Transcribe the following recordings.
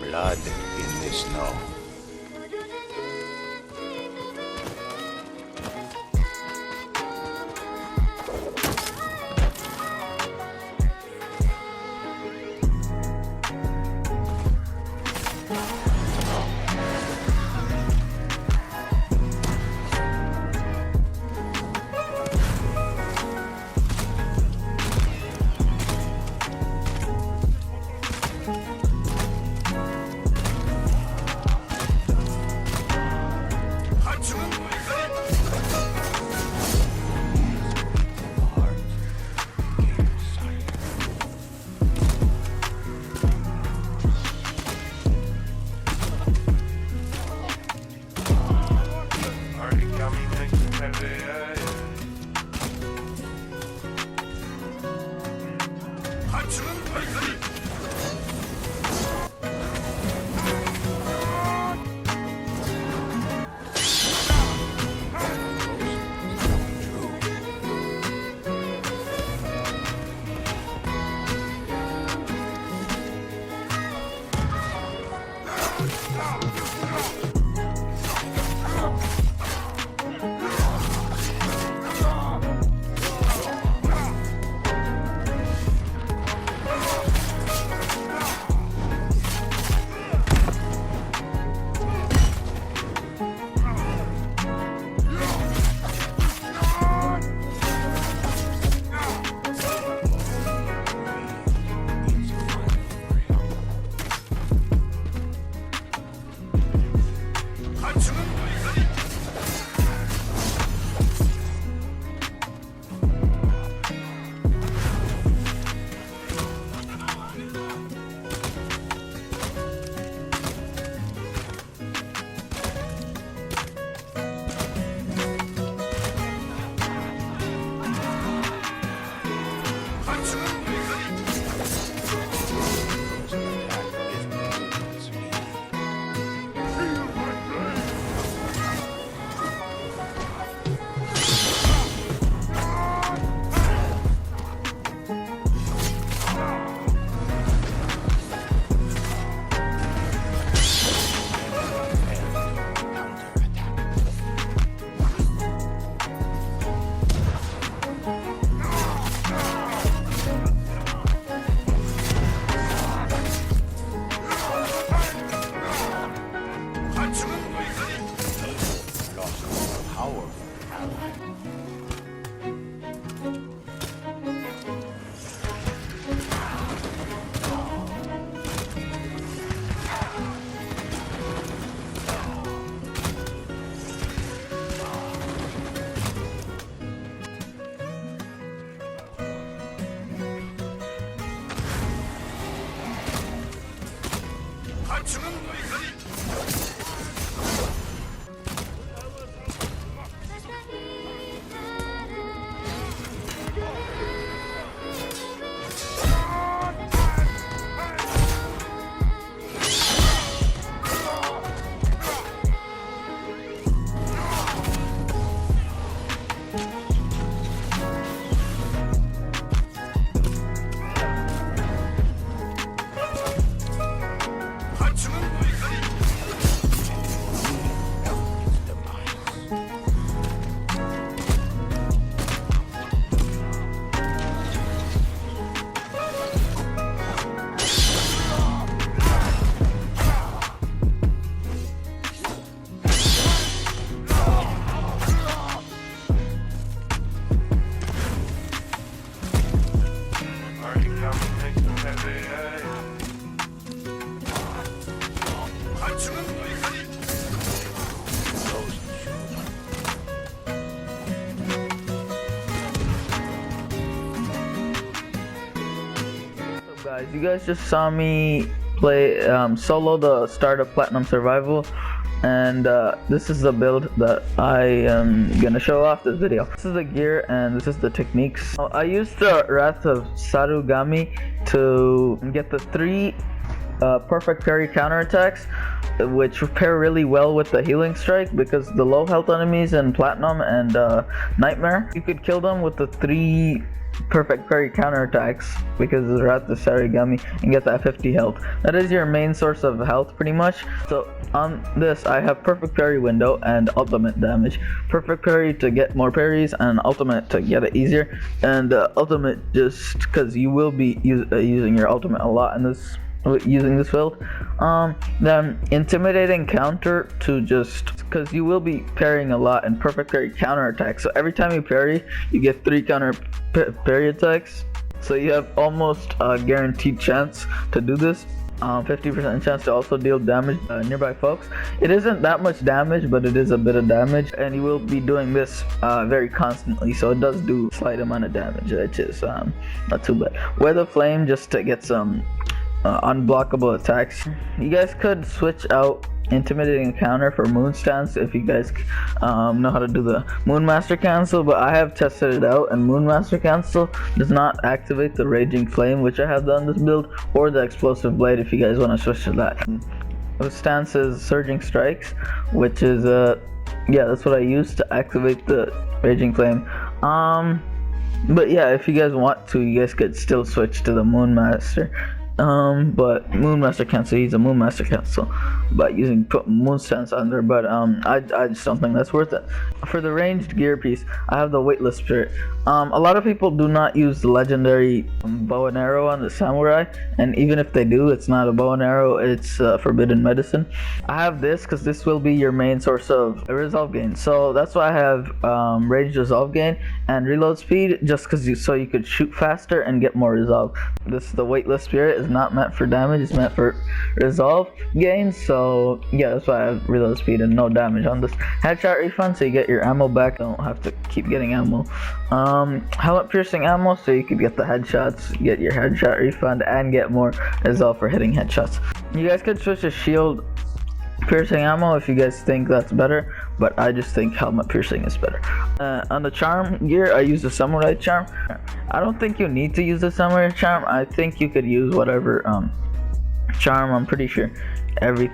Blood in the snow. Guys, you guys just saw me play solo the start of Platinum Survival, and this is the build that I am gonna show off this video. This is the gear and this is the techniques. I used the Wrath of Sarugami to get the 3 perfect parry counterattacks, which pair really well with the healing strike, because the low health enemies in Platinum and Nightmare, you could kill them with the 3 perfect parry counterattacks because they're at the Sarigami and get that 50 health. That is your main source of health pretty much. So on this I have perfect parry window and ultimate damage. Perfect parry to get more parries and ultimate to get it easier, and ultimate just because you will be using your ultimate a lot in this using this build. Then intimidating counter to just because you will be parrying a lot, and perfect parry counter attack. So every time you parry, you get 3 counter parry attacks. So you have almost a guaranteed chance to do this. 50% chance to also deal damage nearby folks. It isn't that much damage, but it is a bit of damage, and you will be doing this very constantly, so it does do a slight amount of damage, which is not too bad. Weather flame just to get some unblockable attacks. You guys could switch out intimidating counter for moon stance if you guys know how to do the moon master cancel, but I have tested it out, and moon master cancel does not activate the raging flame, which I have done this build, or the explosive blade if you guys want to switch to that. The stance is surging strikes, which is yeah, that's what I use to activate the raging flame. But yeah, if you guys want to, you guys could still switch to the moon master. But moon master cancel, he's a moon master cancel by using moon stance under, but I just don't think that's worth it. For the ranged gear piece, I have the weightless spirit. A lot of people do not use the legendary bow and arrow on the samurai, and even if they do, it's not a bow and arrow, it's forbidden medicine. I have this because this will be your main source of resolve gain, so that's why I have ranged resolve gain and reload speed, just because so you could shoot faster and get more resolve. The weightless spirit is not meant for damage, it's meant for resolve gain, so yeah, that's why I have reload speed and no damage on this. Headshot refund, so you get your ammo back, don't have to keep getting ammo. Helmet piercing ammo, so you could get the headshots, get your headshot refund, and get more resolve for hitting headshots. You guys could switch to shield piercing ammo if you guys think that's better, but I just think helmet piercing is better. On the charm gear, I use the samurai charm. I don't think you need to use the samurai charm. I think you could use whatever charm. I'm pretty sure every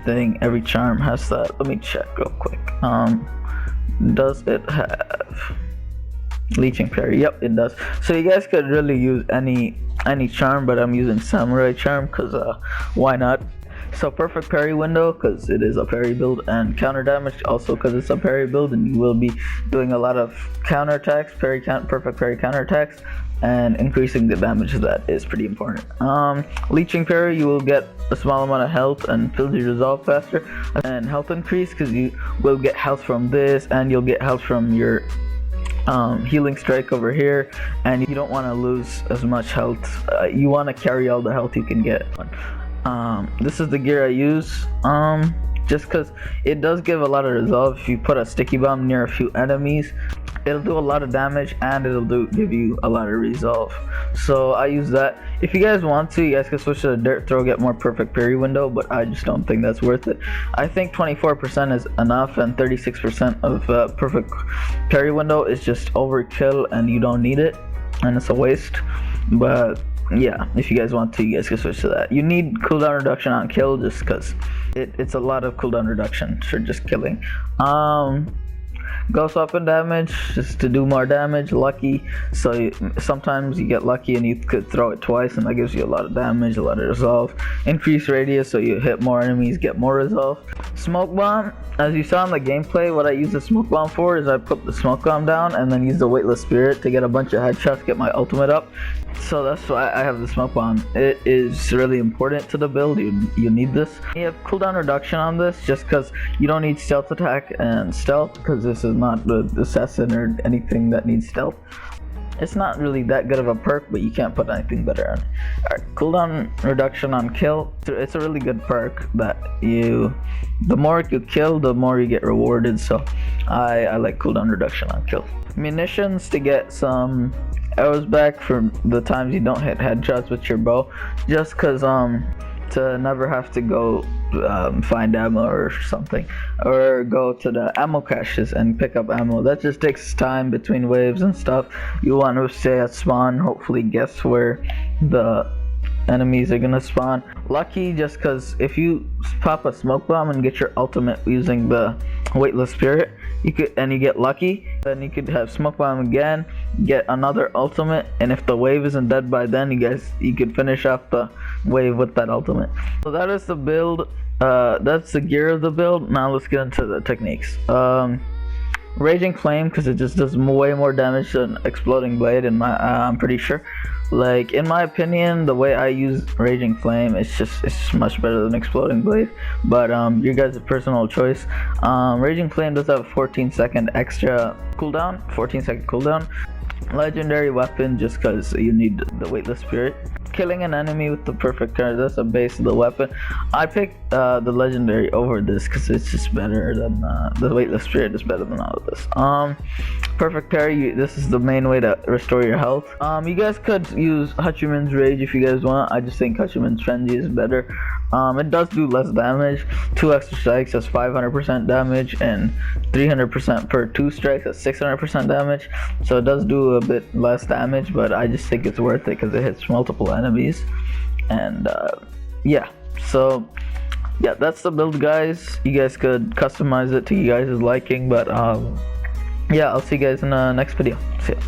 charm has that. Let me check real quick. Does it have leeching parry? Yep, it does. So you guys could really use any charm, but I'm using samurai charm because why not? So perfect parry window because it is a parry build, and counter damage also because it's a parry build, and you will be doing a lot of counter attacks, perfect parry counter attacks, and increasing the damage of that is pretty important. Leeching parry, you will get a small amount of health and fills your resolve faster, and health increase because you will get health from this, and you'll get health from your healing strike over here, and you don't want to lose as much health. You want to carry all the health you can get. This is the gear I use, just because it does give a lot of resolve. If you put a sticky bomb near a few enemies, it'll do a lot of damage, and it'll give you a lot of resolve. So I use that. If you guys want to, you guys can switch to the dirt throw, get more perfect parry window, but I just don't think that's worth it. I think 24% is enough, and 36% of perfect parry window is just overkill, and you don't need it, and it's a waste. But yeah, if you guys want to, you guys can switch to that. You need cooldown reduction on kill just because it's a lot of cooldown reduction for just killing. Ghost weapon damage just to do more damage. Lucky, so sometimes you get lucky and you could throw it twice, and that gives you a lot of damage, a lot of resolve. Increase radius, so you hit more enemies, get more resolve. Smoke bomb, as you saw in the gameplay, what I use the smoke bomb for is I put the smoke bomb down and then use the weightless spirit to get a bunch of headshots, get my ultimate up. So that's why I have the smoke bomb. It is really important to the build. You need this. You have cooldown reduction on this just because you don't need stealth attack and stealth, because this is not the assassin or anything that needs stealth. It's not really that good of a perk, but you can't put anything better on. Alright, cooldown reduction on kill. It's a really good perk that the more you kill, the more you get rewarded. So I like cooldown reduction on kill. Munitions to get some arrows back for the times you don't hit headshots with your bow, just because to never have to go find ammo or something, or go to the ammo caches and pick up ammo. That just takes time between waves and stuff. You want to stay at spawn, hopefully guess where the enemies are gonna spawn. Lucky just because if you pop a smoke bomb and get your ultimate using the weightless spirit, you get lucky, then you could have smoke bomb again, get another ultimate, and if the wave isn't dead by then, you could finish off the wave with that ultimate. So that is the build. That's the gear of the build. Now let's get into the techniques. Raging Flame, because it just does way more damage than Exploding Blade, I'm pretty sure. Like, in my opinion, the way I use Raging Flame, it's just much better than Exploding Blade. But your guys' personal choice. Raging Flame does have a 14-second extra cooldown, 14-second cooldown. Legendary weapon, just because you need the weightless spirit. Killing an enemy with the perfect card, that's the base of the weapon. I picked the legendary over this because it's just better than the weightless spirit is better than all of this. Perfect parry, this is the main way to restore your health. You guys could use Hachiman's Rage if you guys want. I just think Hachiman's Frenzy is better. It does do less damage. 2 extra strikes, that's 500% damage, and 300% per 2 strikes, that's 600% damage. So it does do a bit less damage, but I just think it's worth it because it hits multiple enemies. And yeah, so yeah, that's the build, guys. You guys could customize it to you guys' liking, but yeah, I'll see you guys in the next video. See ya.